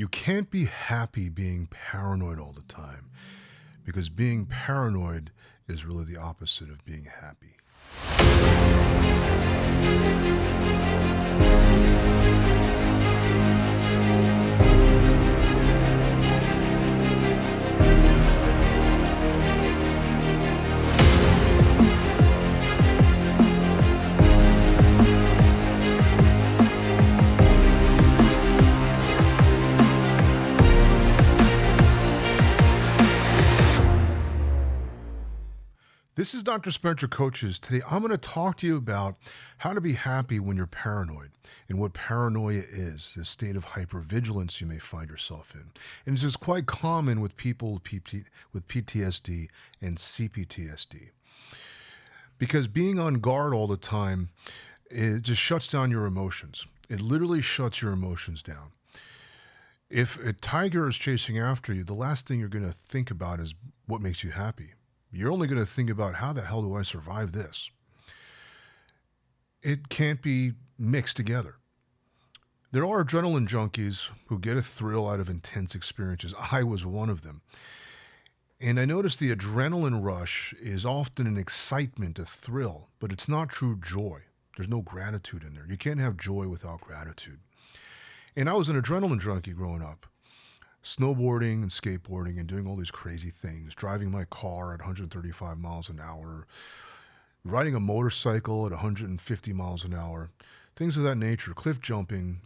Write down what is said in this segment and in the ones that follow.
You can't be happy being paranoid all the time because being paranoid is really the opposite of being happy. This is Dr. Spencer Coaches. Today, I'm going to talk to you about how to be happy when you're paranoid and what paranoia is, this state of hypervigilance you may find yourself in. And this is quite common with people with PTSD and CPTSD. Because being on guard all the time, it just shuts down your emotions. It literally shuts your emotions down. If a tiger is chasing after you, the last thing you're going to think about is what makes you happy. You're only going to think about how the hell do I survive this? It can't be mixed together. There are adrenaline junkies who get a thrill out of intense experiences. I was one of them. And I noticed the adrenaline rush is often an excitement, a thrill, but it's not true joy. There's no gratitude in there. You can't have joy without gratitude. And I was an adrenaline junkie growing up. Snowboarding and skateboarding and doing all these crazy things, driving my car at 135 miles an hour, riding a motorcycle at 150 miles an hour, things of that nature, cliff jumping,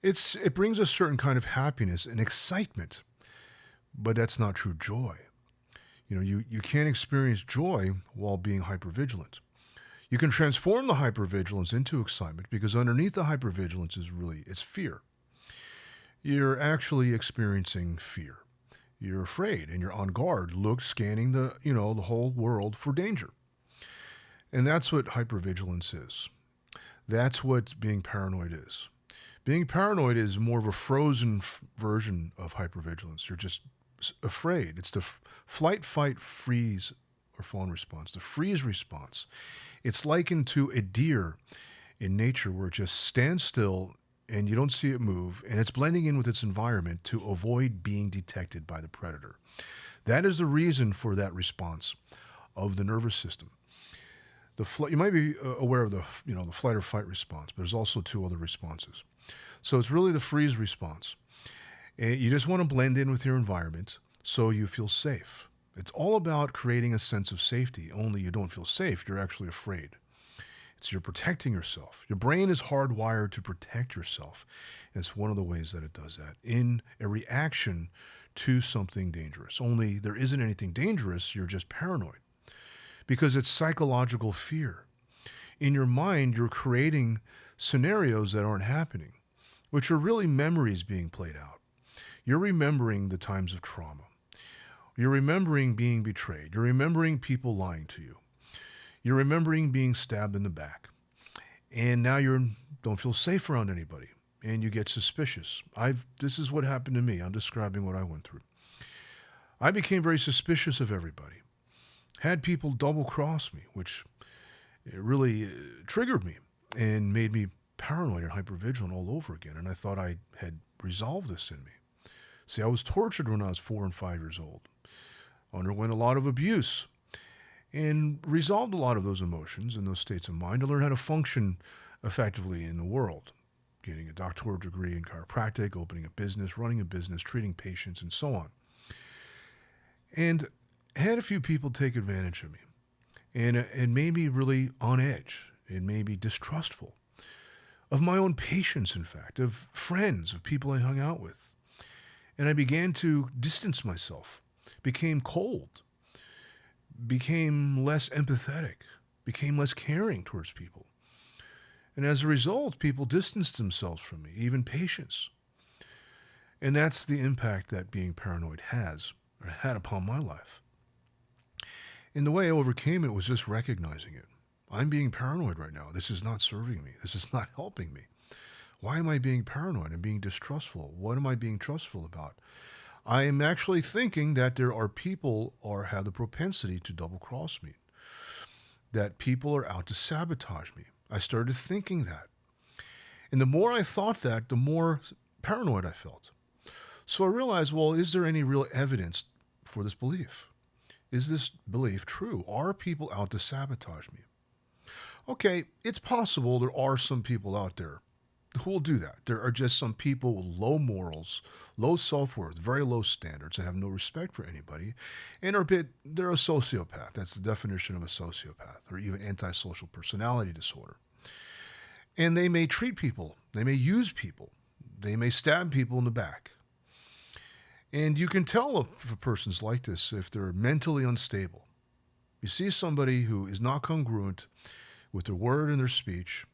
it brings a certain kind of happiness and excitement, but that's not true joy. You can't experience joy while being hypervigilant. You can transform the hypervigilance into excitement because underneath the hypervigilance is fear. You're actually experiencing fear. You're afraid and you're on guard, scanning the whole world for danger. And that's what hypervigilance is. That's what being paranoid is. Being paranoid is more of a frozen version of hypervigilance. You're just afraid. It's the flight, fight, freeze, or fawn response. The freeze response. It's likened to a deer in nature where it just stands still and you don't see it move, and it's blending in with its environment to avoid being detected by the predator. That is the reason for that response of the nervous system. You might be aware of the flight or fight response, but there's also two other responses. So it's really the freeze response. And you just want to blend in with your environment so you feel safe. It's all about creating a sense of safety, only you don't feel safe, you're actually afraid. You're protecting yourself. Your brain is hardwired to protect yourself. And it's one of the ways that it does that in a reaction to something dangerous. Only there isn't anything dangerous. You're just paranoid because it's psychological fear. In your mind, you're creating scenarios that aren't happening, which are really memories being played out. You're remembering the times of trauma. You're remembering being betrayed. You're remembering people lying to you. You're remembering being stabbed in the back. And now you don't feel safe around anybody. And you get suspicious. This is what happened to me. I'm describing what I went through. I became very suspicious of everybody. Had people double cross me, which it really triggered me and made me paranoid and hypervigilant all over again. And I thought I had resolved this in me. See, I was tortured when I was 4 and 5 years old. Underwent a lot of abuse. And resolved a lot of those emotions and those states of mind to learn how to function effectively in the world. Getting a doctoral degree in chiropractic, opening a business, running a business, treating patients, and so on. And had a few people take advantage of me. And it made me really on edge. It made me distrustful of my own patients, in fact, of friends, of people I hung out with. And I began to distance myself, became cold, became less empathetic, became less caring towards people. And as a result, people distanced themselves from me, even patients. And that's the impact that being paranoid has, or had upon my life. And the way I overcame it was just recognizing it. I'm being paranoid right now. This is not serving me. This is not helping me. Why am I being paranoid and being distrustful? What am I being trustful about? I am actually thinking that there are people or have the propensity to double cross me, that people are out to sabotage me. I started thinking that. And the more I thought that, the more paranoid I felt. So I realized, well, is there any real evidence for this belief? Is this belief true? Are people out to sabotage me? Okay, it's possible there are some people out there who will do that. There are just some people with low morals, low self-worth, very low standards, that have no respect for anybody, and they're a sociopath. That's the definition of a sociopath, or even antisocial personality disorder. And they may treat people, they may use people, they may stab people in the back. And you can tell if a person's like this if they're mentally unstable. You see somebody who is not congruent with their word and their speech,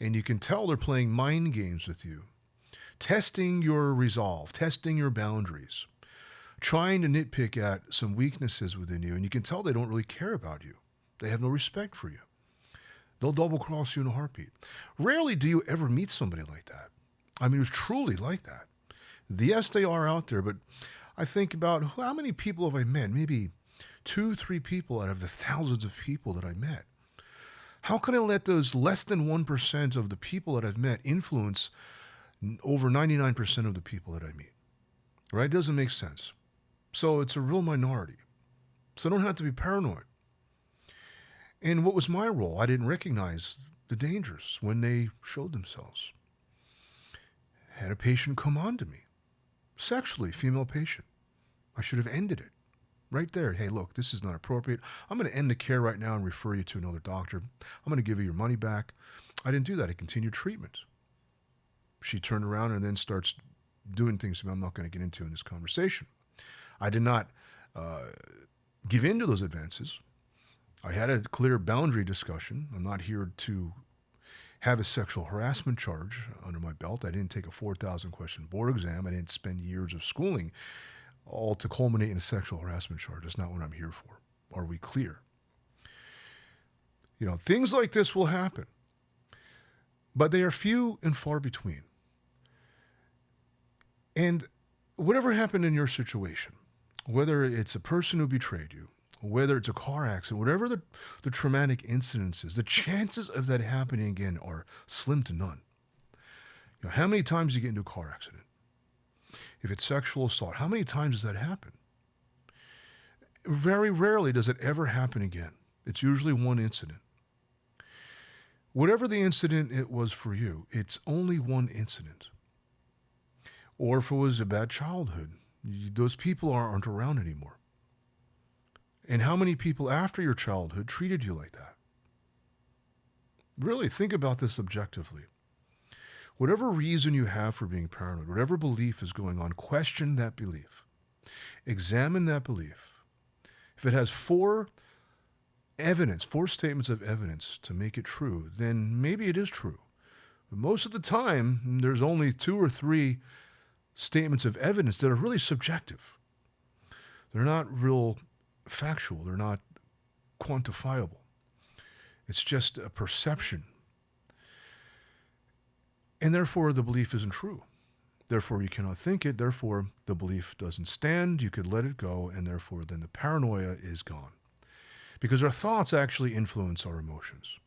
and you can tell they're playing mind games with you, testing your resolve, testing your boundaries, trying to nitpick at some weaknesses within you, and you can tell they don't really care about you. They have no respect for you. They'll double cross you in a heartbeat. Rarely do you ever meet somebody like that. I mean, who's truly like that. Yes, they are out there, but I think about how many people have I met? Maybe 2, 3 people out of the thousands of people that I met. How can I let those less than 1% of the people that I've met influence over 99% of the people that I meet? Right? It doesn't make sense. So it's a real minority. So I don't have to be paranoid. And what was my role? I didn't recognize the dangers when they showed themselves. Had a patient come on to me, sexually, female patient. I should have ended it right there. Hey, look, this is not appropriate. I'm going to end the care right now and refer you to another doctor. I'm going to give you your money back. I didn't do that. I continued treatment. She turned around and then starts doing things that I'm not going to get into in this conversation. I did not give in to those advances. I had a clear boundary discussion. I'm not here to have a sexual harassment charge under my belt. I didn't take a 4,000 question board exam. I didn't spend years of schooling all to culminate in a sexual harassment charge. That's not what I'm here for. Are we clear? You know, things like this will happen, but they are few and far between. And whatever happened in your situation, whether it's a person who betrayed you, whether it's a car accident, whatever the traumatic incidence is, the chances of that happening again are slim to none. You know, how many times do you get into a car accident? If it's sexual assault, how many times does that happen? Very rarely does it ever happen again. It's usually one incident. Whatever the incident it was for you, it's only one incident. Or if it was a bad childhood, those people aren't around anymore. And how many people after your childhood treated you like that? Really think about this objectively. Whatever reason you have for being paranoid, whatever belief is going on, question that belief. Examine that belief. If it has 4 statements of evidence to make it true, then maybe it is true. But most of the time, there's only 2 or 3 statements of evidence that are really subjective. They're not real factual. They're not quantifiable. It's just a perception. And therefore, the belief isn't true. Therefore, you cannot think it. Therefore, the belief doesn't stand. You could let it go. And therefore, then the paranoia is gone. Because our thoughts actually influence our emotions.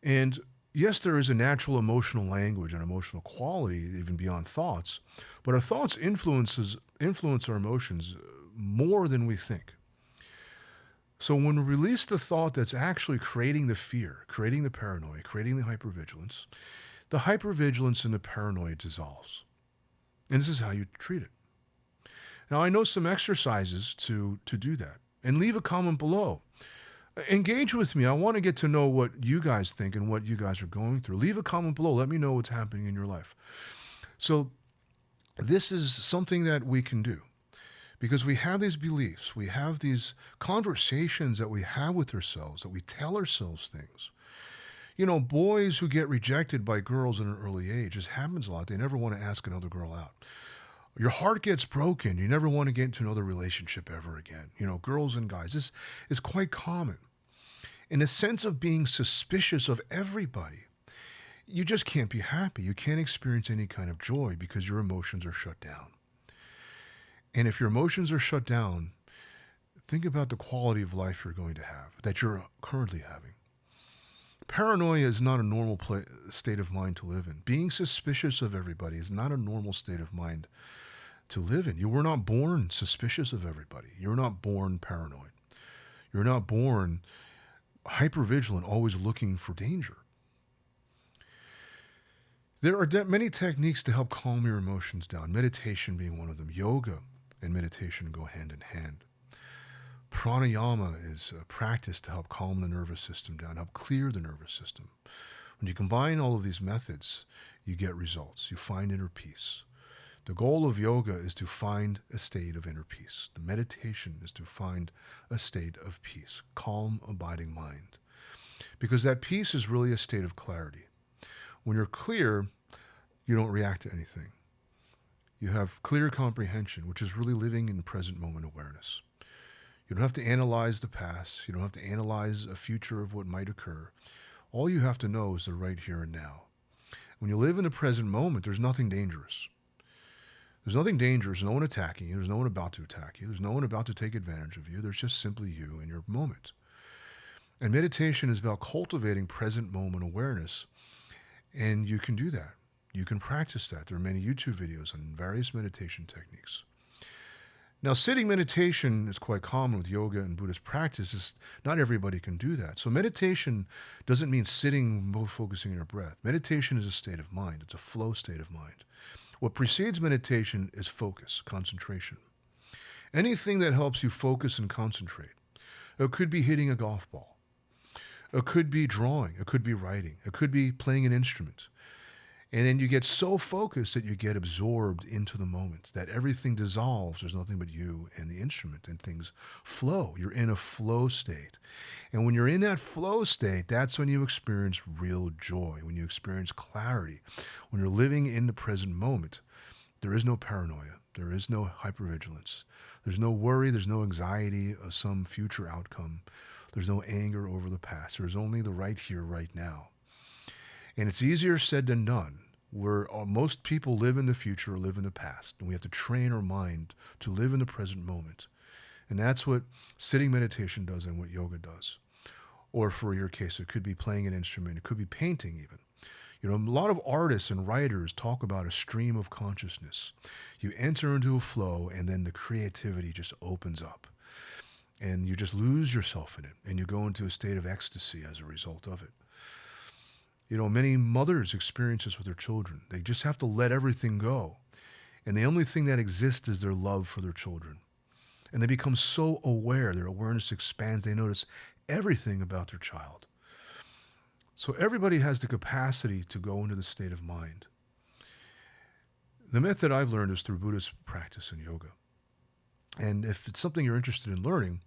And yes, there is a natural emotional language and emotional quality, even beyond thoughts. But our thoughts influence our emotions more than we think. So when we release the thought that's actually creating the fear, creating the paranoia, creating the hypervigilance and the paranoia dissolves. And this is how you treat it. Now, I know some exercises to do that. And leave a comment below. Engage with me. I want to get to know what you guys think and what you guys are going through. Leave a comment below. Let me know what's happening in your life. So this is something that we can do. Because we have these beliefs, we have these conversations that we have with ourselves, that we tell ourselves things. You know, boys who get rejected by girls at an early age, this happens a lot. They never want to ask another girl out. Your heart gets broken. You never want to get into another relationship ever again. You know, girls and guys, this is quite common. In a sense of being suspicious of everybody, you just can't be happy. You can't experience any kind of joy because your emotions are shut down. And if your emotions are shut down, think about the quality of life you're going to have, that you're currently having. Paranoia is not a normal state of mind to live in. Being suspicious of everybody is not a normal state of mind to live in. You were not born suspicious of everybody. You're not born paranoid. You're not born hypervigilant, always looking for danger. There are many techniques to help calm your emotions down, meditation being one of them. Yoga and meditation go hand in hand. Pranayama is a practice to help calm the nervous system down, help clear the nervous system. When you combine all of these methods, you get results. You find inner peace. The goal of yoga is to find a state of inner peace. The meditation is to find a state of peace, calm, abiding mind. Because that peace is really a state of clarity. When you're clear, you don't react to anything. You have clear comprehension, which is really living in present moment awareness. You don't have to analyze the past. You don't have to analyze a future of what might occur. All you have to know is the right here and now. When you live in the present moment, there's nothing dangerous. There's nothing dangerous, no one attacking you. There's no one about to attack you. There's no one about to take advantage of you. There's just simply you and your moment. And meditation is about cultivating present moment awareness. And you can do that. You can practice that. There are many YouTube videos on various meditation techniques. Now, sitting meditation is quite common with yoga and Buddhist practices. Not everybody can do that. So meditation doesn't mean sitting, focusing on your breath. Meditation is a state of mind. It's a flow state of mind. What precedes meditation is focus, concentration. Anything that helps you focus and concentrate. It could be hitting a golf ball. It could be drawing. It could be writing. It could be playing an instrument. And then you get so focused that you get absorbed into the moment, that everything dissolves. There's nothing but you and the instrument, and things flow. You're in a flow state. And when you're in that flow state, that's when you experience real joy, when you experience clarity. When you're living in the present moment, there is no paranoia. There is no hypervigilance. There's no worry. There's no anxiety of some future outcome. There's no anger over the past. There's only the right here, right now. And it's easier said than done, where most people live in the future or live in the past. And we have to train our mind to live in the present moment. And that's what sitting meditation does and what yoga does. Or for your case, it could be playing an instrument. It could be painting even. You know, a lot of artists and writers talk about a stream of consciousness. You enter into a flow and then the creativity just opens up. And you just lose yourself in it. And you go into a state of ecstasy as a result of it. You know, many mothers experience this with their children. They just have to let everything go. And the only thing that exists is their love for their children. And they become so aware, their awareness expands, they notice everything about their child. So everybody has the capacity to go into the state of mind. The method I've learned is through Buddhist practice and yoga. And if it's something you're interested in learning,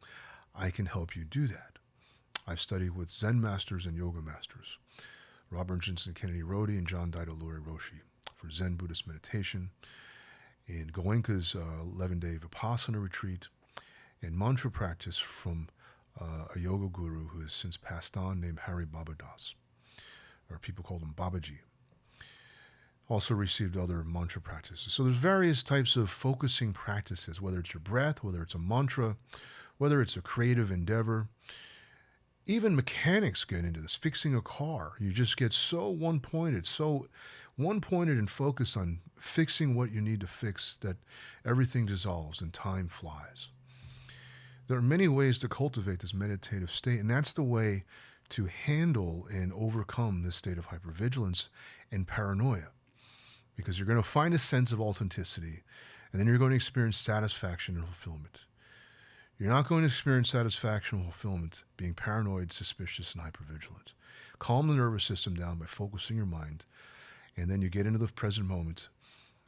I can help you do that. I've studied with Zen masters and yoga masters. Robert Jinsen Kennedy Rodi and John Daido Lori Roshi for Zen Buddhist meditation, in Goenka's 11-day Vipassana retreat, and mantra practice from a yoga guru who has since passed on named Hari Babadas, or people call him Babaji. Also received other mantra practices. So there's various types of focusing practices, whether it's your breath, whether it's a mantra, whether it's a creative endeavor. Even mechanics get into this. Fixing a car, you just get so one-pointed and focused on fixing what you need to fix that everything dissolves and time flies. There are many ways to cultivate this meditative state, and that's the way to handle and overcome this state of hypervigilance and paranoia. Because you're going to find a sense of authenticity, and then you're going to experience satisfaction and fulfillment. You're not going to experience satisfaction and fulfillment being paranoid, suspicious, and hypervigilant. Calm the nervous system down by focusing your mind, and then you get into the present moment,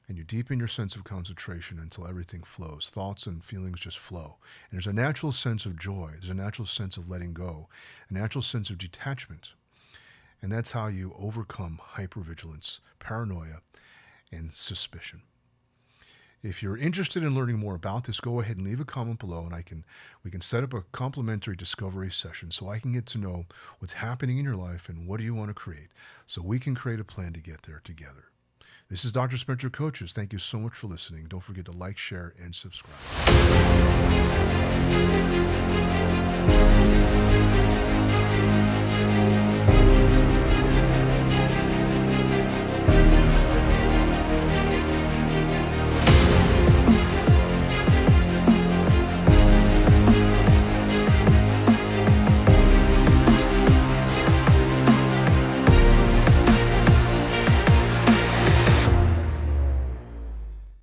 and you deepen your sense of concentration until everything flows. Thoughts and feelings just flow. And there's a natural sense of joy. There's a natural sense of letting go, a natural sense of detachment. And that's how you overcome hypervigilance, paranoia, and suspicion. If you're interested in learning more about this, go ahead and leave a comment below, and we can set up a complimentary discovery session so I can get to know what's happening in your life and what do you want to create, so we can create a plan to get there together. This is Dr. Spencer Coaches. Thank you so much for listening. Don't forget to like, share, and subscribe.